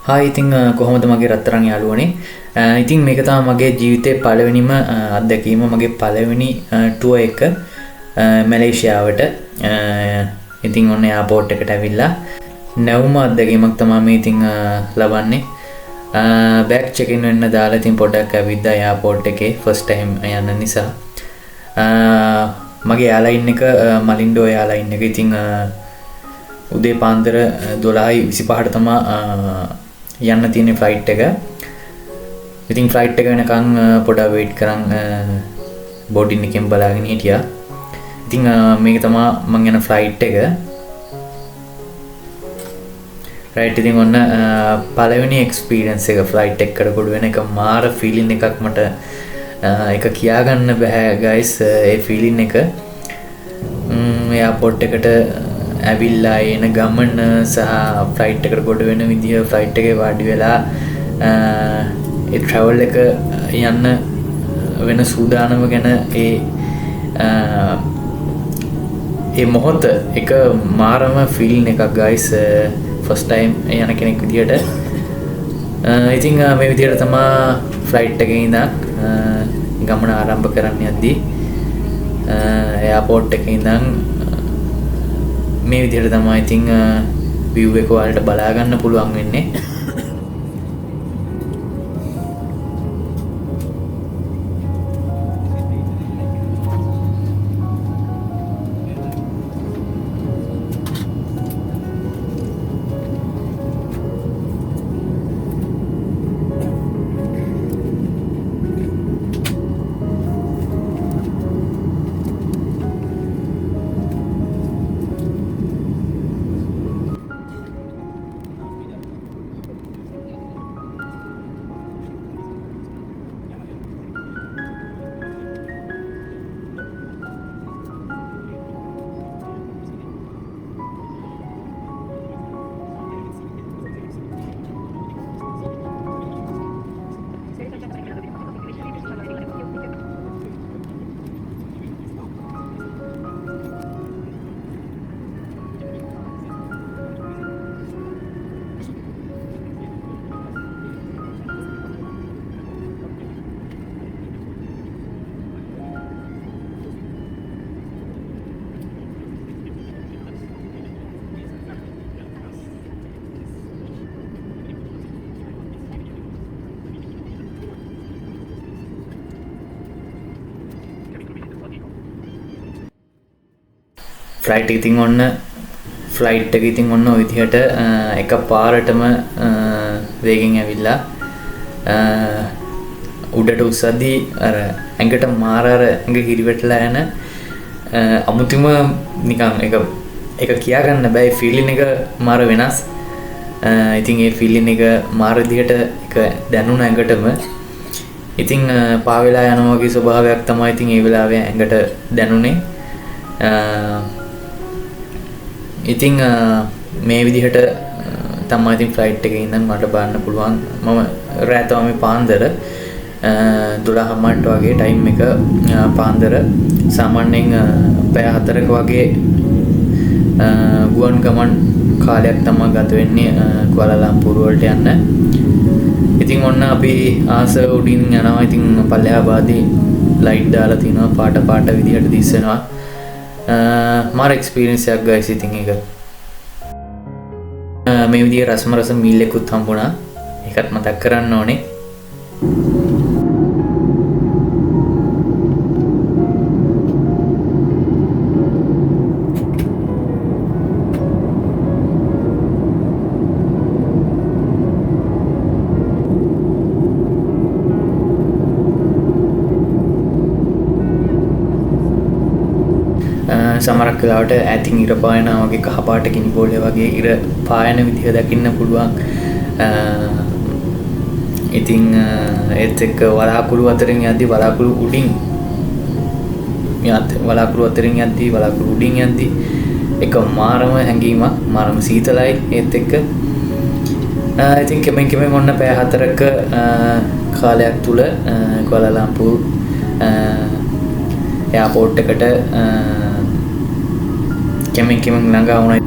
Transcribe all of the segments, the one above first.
Hi ඉතින් කොහොමද මගේ රත්තරන් යාළුවනේ. ඉතින් මේක තමයි මගේ ජීවිතේ පළවෙනිම අත්දැකීම මගේ පළවෙනි ටුවර් එක මැලේසියාවට. ඉතින් ඔන්න එයාපෝට් එකට ඇවිල්ලා නැවුම අත්දැකීමක් තමයි මේ ඉතින් ලබන්නේ. බෑග් චෙක් ඉන් වෙන්න දාලා ඉතින් පොඩ්ඩක් ඇවිද්දා එයාපෝට් එකේ ෆස්ට් ටයිම් යන නිසා. මගේ එයාලයින් එක මලින්ඩෝ එයාලයින් එක. ඉතින් උදේ පාන්දර 12:25ට තමයි යන්න තියෙන ෆ්ලයිට් එක. ඉතින් ෆ්ලයිට් එක වෙනකන් පොඩ්ඩක් වෙයිට් කරන් බෝඩින් එකෙන් බලාගෙන හිටියා. ඉතින් මේක තමයි මං යන ෆ්ලයිට් එක. රයිට් ඉතින් ඔන්න පළවෙනි එක්ස්පීරියන්ස් එක ෆ්ලයිට් එකකට ගොඩ වෙන එක මාර ෆීලින් එකක් මට ඒක කියා ගන්න බෑ ගයිස්. ඒ ෆීලින් එක එයාපෝට් එකට ඇවිල්ලා එන ගමන සහ ෆ්ලයිට් එකට ගොඩ වෙන විදිය, ෆ්ලයිට් එකේ වාඩි වෙලා ඒ ට්‍රැවල් එක යන්න වෙන සූදානම ගැන ඒ මොහොත එක මාරම ෆීලින් එකක් ගයිස් ෆස්ට් ටයිම් යන කෙනෙක් විදියට. ඉතින් මේ විදියට තමයි ෆ්ලයිට් එකේ ඉඳන් ගමන ආරම්භ කරන්න යද්දී එයාපෝට් එකේ ඉඳන් මේ විදිහට තමයි ඉතින් view එක ඔයාලට බලා ගන්න පුළුවන් වෙන්නේ. ෆ්ලයිට් ඉතින් ඔන්න ෆ්ලයිට් එක ඉතින් ඔන්න ඔය විදිහට එක පාරටම වේගෙන් ඇවිල්ලා උඩට උස්සද්දී අර ඇඟට මාර අර ඇඟ හිරිවැටලා යන අමුතුම නිකන් එක කියා ගන්න බෑ. ෆීලින් එක මාර වෙනස්. ඉතින් ඒ ෆීලින් එක මාර විදිහට එක දැනුණ ඇඟටම ඉතින් පාවෙලා යනවා වගේ ස්වභාවයක් තමයි ඉතින් ඒ වෙලාවේ ඇඟට දැනුනේ. ඉතින් මේ විදිහට තමයි ඉතින් ෆ්ලයිට් එකේ ඉඳන් මට බලන්න පුළුවන්. මම රෑ තමයි පාන්දර 12:00ට වගේ ටයිම් එක පාන්දර සාමාන්‍යයෙන් පැය 4ක වගේ ගුවන් ගමන් කාලයක් තමයි ගත වෙන්නේ කුවාලාලම්පූර් වලට යන්න. ඉතින් ඔන්න අපි ආස උඩින් යනවා. ඉතින් පල්ලෙහා බාදී ලයිට් දාලා තිනවා පාට විදිහට දිස්සෙනවා. මාර එක්ස්පීරියන්ස් එකක් ගයිස්. ඉතින් ඒක මේ විදිහේ රස මීල් එකකුත් හම්බුණා. ඒකත් මතක් කරන්න ඕනේ. සමහරක් වෙලාවට ඈතින් ඉර පායනවා වගේ කහපාට ගිනි බෝලේ වගේ ඉර පායන විදිහ දකින්න පුළුවන්. ඉතින් ඒත් එක්ක වලාකුළු අතරින් යද්දි වලාකුළු උඩින් වලාකුළු අතරින් යද්දි වලාකුළු උඩින් යද්දි එක මාරම හැඟීමක්, මාරම සීතලයි. ඒත් එක්ක ඉතින් කෙමෙන් ඔන්න පැය 4ක කාලයක් තුල කුවාලාලම්පූර් එයාපෝට් එකට කෙමෙන් ළඟා වුණා.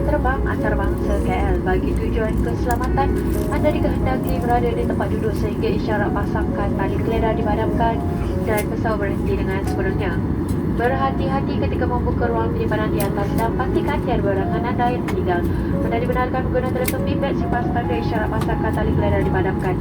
terbang antarabangsa KL bagi tujuan keselamatan. Anda dikehendaki berada di tempat duduk sehingga isyarat pasangkan tali keledar dipadamkan dan pesawat berhenti dengan sepenuhnya. Berhati-hati ketika membuka ruang penyimpanan di atas dan pastikan tiada barangan anda yang tertinggal. Anda dibenarkan menggunakan telefon bimbit selepas tanda isyarat pasangkan tali keledar dipadamkan.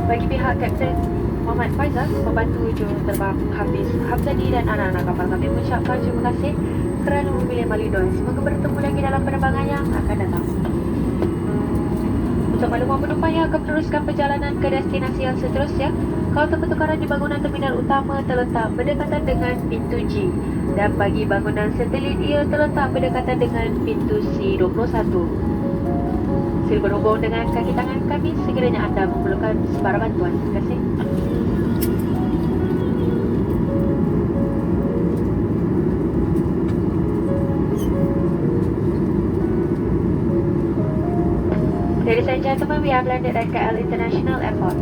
Bagi pihak Kapten Muhammad Faizal, membantu juruterbang Hafiz Hamzani dan anak-anak kapal, kami mengucapkan terima kasih kerana memilih Malindo. Semoga bertemu lagi dalam penerbangan yang akan datang. Untuk makluman penumpang yang akan meneruskan perjalanan ke destinasi yang seterusnya, kaunter pertukaran di bangunan terminal utama terletak berdekatan dengan pintu G, dan bagi bangunan satelit ia terletak berdekatan dengan pintu C21. Sila berhubung dengan kaki tangan kami sekiranya anda memerlukan sebarang bantuan. Terima kasih. Ladies and gentlemen, we have landed at KL International Airport.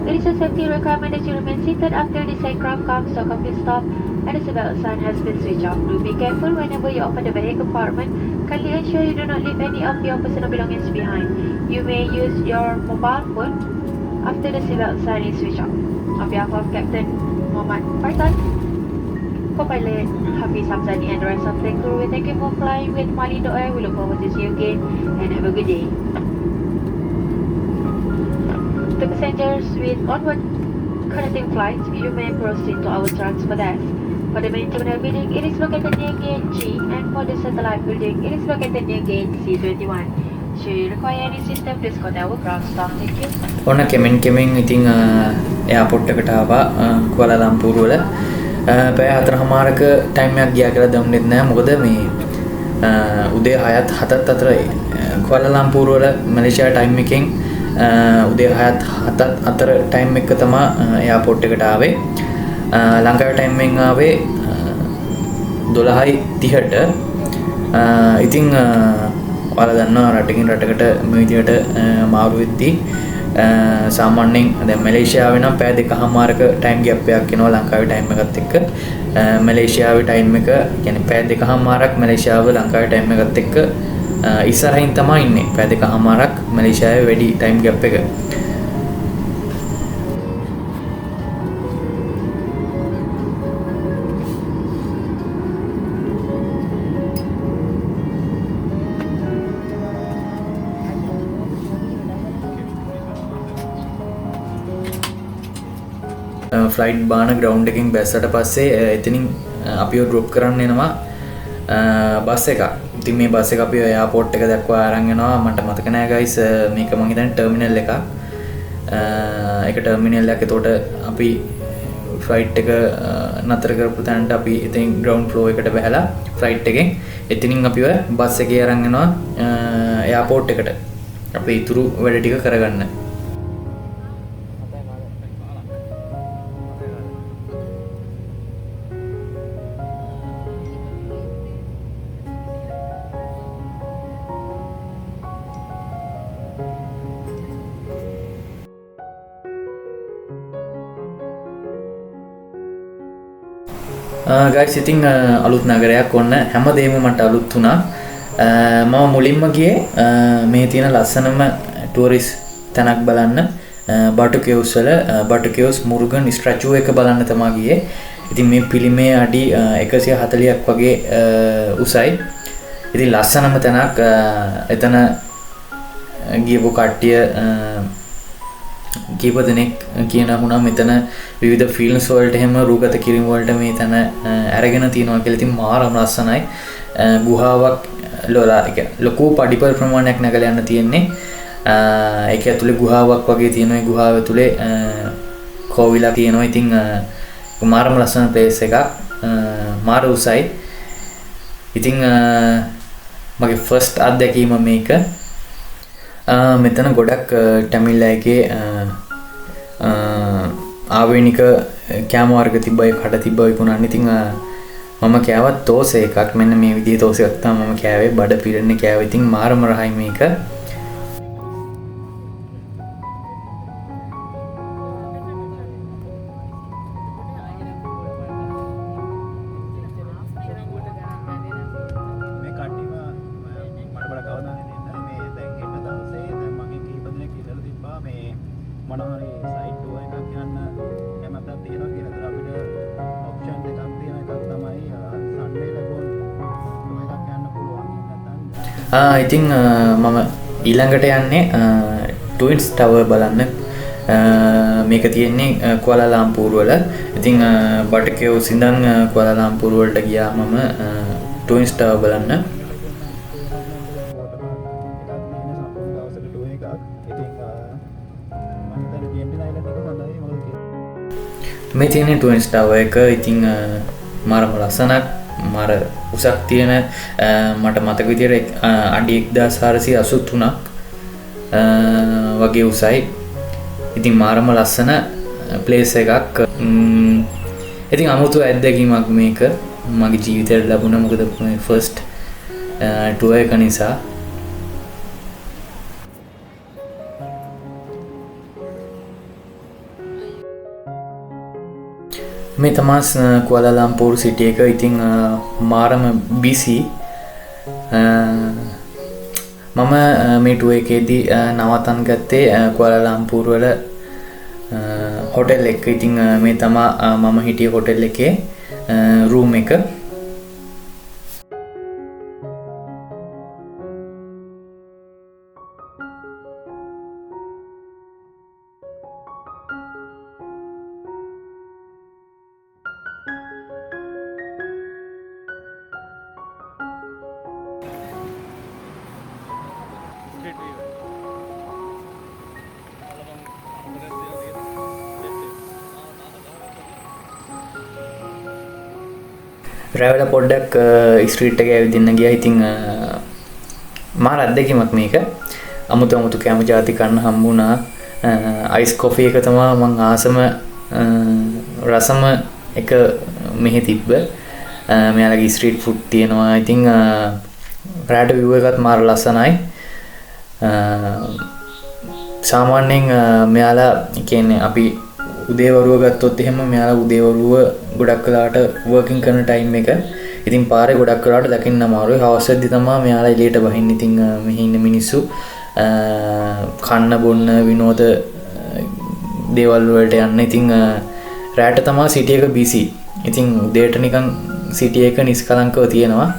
It is a safety requirement that you remain seated after this aircraft comes to a complete stop and the seatbelt sign has been switched off. Do be careful whenever you open the vehicle compartment. Kindly ensure you do not leave any of your personal belongings behind. You may use your mobile phone after the seatbelt sign is switched off. On behalf of Captain Muhammad Faisal, co-pilot Hafiz Hamzani and the rest of the crew, we thank you for flying with Malindo Air. We look forward to see you again and have a good day. To passengers with onward connecting flights, you may proceed to our transfer desk. For the main terminal building, it is located near gate G, and for the satellite building, it is located near gate C21. Should you require any system, please contact our ground staff. Thank you. ඔන්න කෙමෙන් ඉතින් airport එකට ආවා කුවාලාලම්පූර් වල. පැය 4:00මාරක time එකක් ගියා කියලා දන්නේ නැහැ. මොකද මේ උදේ 6ත් 7ත් අතර කුවාලාලම්පූර් වල මැලේසියා ටයිම් එකෙන් උදේ 6ත් 7ත් අතර ටයිම් එක තමයි එයාපෝට් එකට ආවේ. ලංකාවේ ටයිම් එකෙන් ආවේ 12:30ට. ඉතින් ඔයාලා දන්නවා රටකින් රටකට මේ විදිහට මාරු වෙද්දී සාමාන්‍යයෙන් දැන් මැලේසියාවේ නම් පැය 2:00මාරක ටයිම් ගෑප් එකක් එනවා ලංකාවේ ටයිම් එකත් එක්ක. මැලේසියාවේ ටයිම් එක කියන්නේ පැය 2:00මාරක් මැලේසියාව ලංකාවේ ටයිම් එකත් එක්ක ඉස්සරහින් තමයි ඉන්නේ. පැය 2:00මාරක් මැලේසියාවේ වැඩි ටයිම් ගෑප් එක. ෆ්ලයිට් බාන ග්‍රවුන්ඩ් එකකින් බැස්සට පස්සේ එතනින් අපිව ඩ්‍රොප් කරන්න එනවා බස් එකක්. ඉතින් මේ බස් එක අපිව එයාපෝට් එක දක්වා අරන් යනවා. මට මතක නෑ ගයිස් මේක මං හිතන්නේ ටර්මිනල් එකක්. ඒක ටර්මිනල් එකක්. එතකොට අපි ෆ්ලයිට් එක නතර කරපු තැනට අපි ඉතින් ග්‍රවුන්ඩ් ෆ්ලෝ එකට බහැලා ෆ්ලයිට් එකෙන් එතනින් අපිව බස් එකේ අරන් යනවා එයාපෝට් එකට. අපේ ඉතුරු වැඩ ටික කරගන්න. ගයිස් ඉතින් අලුත් නගරයක් ඔන්න හැමදේම මට අලුත් වුණා. මම මුලින්ම ගියේ මේ තියෙන ලස්සනම ටූරිස් තැනක් බලන්න බටු කෙවුස් වල බටු කෙවුස් මුරුගන් ස්ටැචු එක බලන්න තමයි ගියේ. ඉතින් මේ පිළිමේ අඩි 140ක් වගේ උසයි. ඉතින් ලස්සනම තැනක්. එතන ගියපු කට්ටිය කීප දෙනෙක් කියනවා මෙතන විවිධ ෆිල්ම්ස් වලට එහෙම රූගත කිරීම වලට මේ තැන අරගෙන තියෙනවා කියලා. ඉතින් මාරම ලස්සනයි. ගුහාවක් ලොකු පඩිපල් ප්‍රමාණයක් නැගලා යන්න තියෙන්නේ. ඒක ඇතුලේ ගුහාවක් වගේ තියෙනවා. ඒ ගුහාව ඇතුලේ කෝවිලා තියෙනවා. ඉතින් මාරම ලස්සන ප්ලේස් එකක්. මාර උසයි. ඉතින් මගේ ෆස්ට් අත්දැකීම මේක. මෙතන ගොඩක් ටැමිල් අයගේ ආවේනික කෑම වර්ග තිබ්බයි කට තිබ්බයි විකුණන්නේ. ඉතින් මම කෑවත් තෝස එකක්. මෙන්න මේ විදිහේ තෝස එකක් තමයි මම කෑවේ. බඩ පිරෙන්නේ කෑවේ. ඉතින් මාරම රහයි මේක. ඉතින් මම ඊළඟට යන්නේ ට්වින්ස් ටවර් බලන්න. මේක තියෙන්නේ කුවාලාලම්පූර් වල. ඉතින් බටකේව් සිඳන් කුවාලාලම්පූර් වලට ගියා මම ට්වින්ස් ටවර් බලන්න. මේ තියෙන ට්වින්ස් ටවර් එක ඉතින් මාරම ලස්සනක්, මාර උසක් තියෙන, මට මතක විදියට අඩි 1483ක් වගේ උසයි. ඉතින් මාරම ලස්සන ප්ලේස් එකක්. ඉතින් අමුතු අත්දැකීමක් මේක මගේ ජීවිතේට ලැබුණා. මොකද මේ ෆස්ට් ටුවර් එක නිසා. මේ තමයි කුවාලාලම්පූර් සිටි එක. ඉතින් මාරම බිසි. මම මේ ටුවර් එකේදී නවතන් ගත්තේ කුවාලාලම්පූර් වල හොටෙල් එක. ඉතින් මේ තමයි මම හිටිය හොටෙල් එකේ රූම් එක. රැවල පොඩ්ඩක් ස්ට්‍රීට් එක ඇවිදින්න ගියා. ඉතින් මාර අත්දැකීමක් මේක. අමුතු කැම ජාති කන්න හම්බුණා. අයිස් කොෆි එක තමයි මං ආසම රසම එක මෙහෙ තිබ්බ. මෙයාලගේ ස්ට්‍රීට් ෆුඩ් තියෙනවා. ඉතින් රාට විව් එකත් මාර ලස්සනයි. සාමාන්‍යයෙන් මෙයාලා කියන්නේ අපි උදේවරුව ගත්තොත් එහෙම මෙයාලා උදේවරුව ගොඩක් වෙලාට වර්කින් කරන ටයිම් එක. ඉතින් පාරේ ගොඩක් වෙලාට දකින්න අමාරුයි. හවස් වෙද්දි තමයි මෙයාලා එළියට බහින්නේ. ඉතින් මෙහි ඉන්න මිනිස්සු කන්න බොන්න විනෝද දේවල් වලට යන්න. ඉතින් රාට තමයි සිටි එක බිසි. ඉතින් උදේට නිකන් සිටි එක නිස්කලංකව තියෙනවා.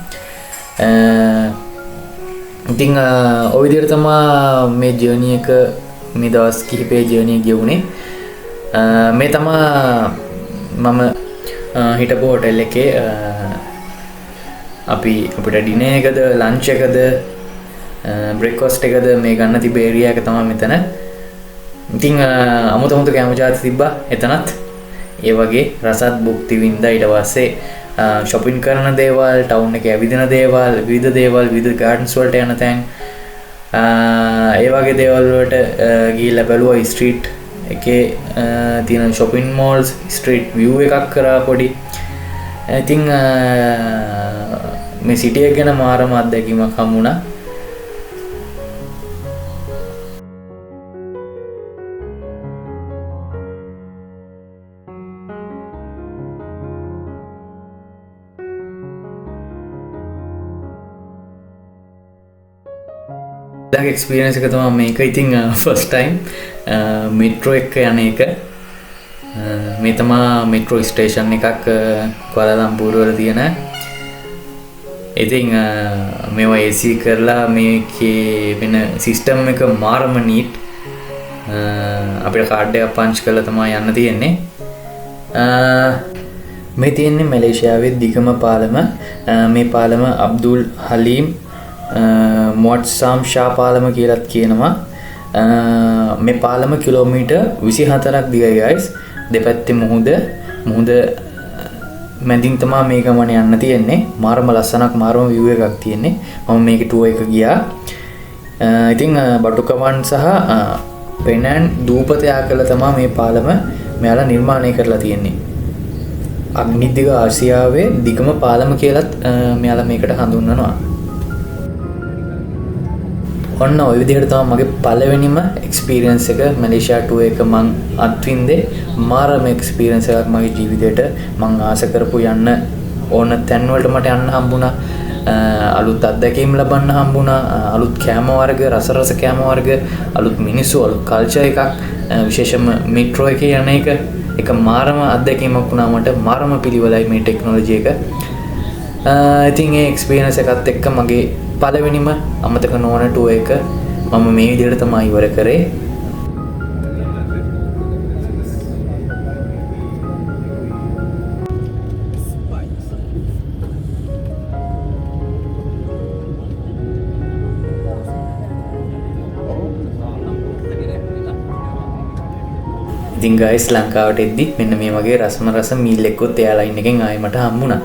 ඉතින් ඔය විදිහට තමයි මේ ජර්නි එක මේ දවස් කිහිපේ ජර්නි ගෙවුනේ. මේ තමයි මම හිටපු හොටෙල් එකේ අපිට ඩිනර් එකද ලන්ච් එකද බ්‍රේක්ෆාස්ට් එකද මේ ගන්න තිබ්බ ඒරියා එක තමයි මෙතන. ඉතින් අමුතු කැම ජාති තිබ්බා එතනත්. ඒ වගේ රසත් භුක්ති විඳා. ඊට පස්සේ shopping කරන දේවල්, ටවුන් එකේ ඇවිදින දේවල්, විවිධ ගාඩන්ස් වලට යන තැන්, ඒ වගේ දේවල් වලට ගිහිල්ලා බැලුවා. ස්ට්‍රීට් එකේ තියෙන shopping malls, street view එකක් කරා පොඩි. ඉතින් මේ සිටි එක ගැන මාරම අත්දැකීමක් හම්බුණා. එක්ස්පීරියන්ස් එක තමයි මේක. ඉතින් ෆස්ට් ටයිම් මෙට්‍රෝ එක යන එක. මේ තමයි මෙට්‍රෝ ස්ටේෂන් එකක් කුවාලාලම්පූර් වල තියෙන. ඉතින් මේවා AC කරලා මේකේ වෙන සිස්ටම් එක මාරම නීට්. අපිට කාඩ් එකක් පන්ච් කරලා තමයි යන්න තියෙන්නේ. මේ තියෙන්නේ මැලේසියාවේ දිගම පාලම. මේ පාලම අබ්දුල් හලීම් මොට්සාම් ෂා පාලම කියලාත් කියනවා. මේ පාලම කිලෝමීටර් 24ක් දිගයි guys. දෙපැත්තේ මුහුද මැදින් තමයි මේ ගමන යන්න තියෙන්නේ. මාරම ලස්සනක්, මාරම view එකක් තියෙන්නේ. මම මේකේ ටුවර් එක ගියා. ඉතින් බටුකවන් සහ පෙනෑන් දූපත යාකල තමයි මේ පාලම මෙයාලා නිර්මාණය කරලා තියෙන්නේ. අග්නිදිග ආසියාවේ දිගම පාලම කියලාත් මෙයාලා මේකට හඳුන්වනවා. ඔන්න ඔය විදිහට තමයි මගේ පළවෙනිම එක්ස්පීරියන්ස් එක මැලේසියා ටුවර් එක මං අත්විඳේ. මාරම එක්ස්පීරියන්ස් එකක් මගේ ජීවිතේට. මං ආස කරපු යන්න ඕන තැන් වලට මට යන්න හම්බුණා. අලුත් අත්දැකීම් ලබන්න හම්බුණා. අලුත් කෑම වර්ග, රස කෑම වර්ග, අලුත් මිනිස්සු, අලුත් කල්චර් එකක්. විශේෂයෙන්ම මෙට්‍රෝ එකේ යන එක මාරම අත්දැකීමක් වුණා මට. මාරම පිළිවෙලයි මේ ටෙක්නොලොජි එක. ඉතින් ඒ එක්ස්පීරියන්ස් එකත් එක්ක මගේ පළවෙනිම අමතක නොවන ටුවර් එක මම මේ විදිහට තමයි ඉවර කරේ. ඉතින් ගයිස් ලංකාවට එද්දි මෙන්න මේ වගේ රසම රස මීල් එක්කුත් එයා ලයින් එකෙන් ආයෙ මට හම්බුණා.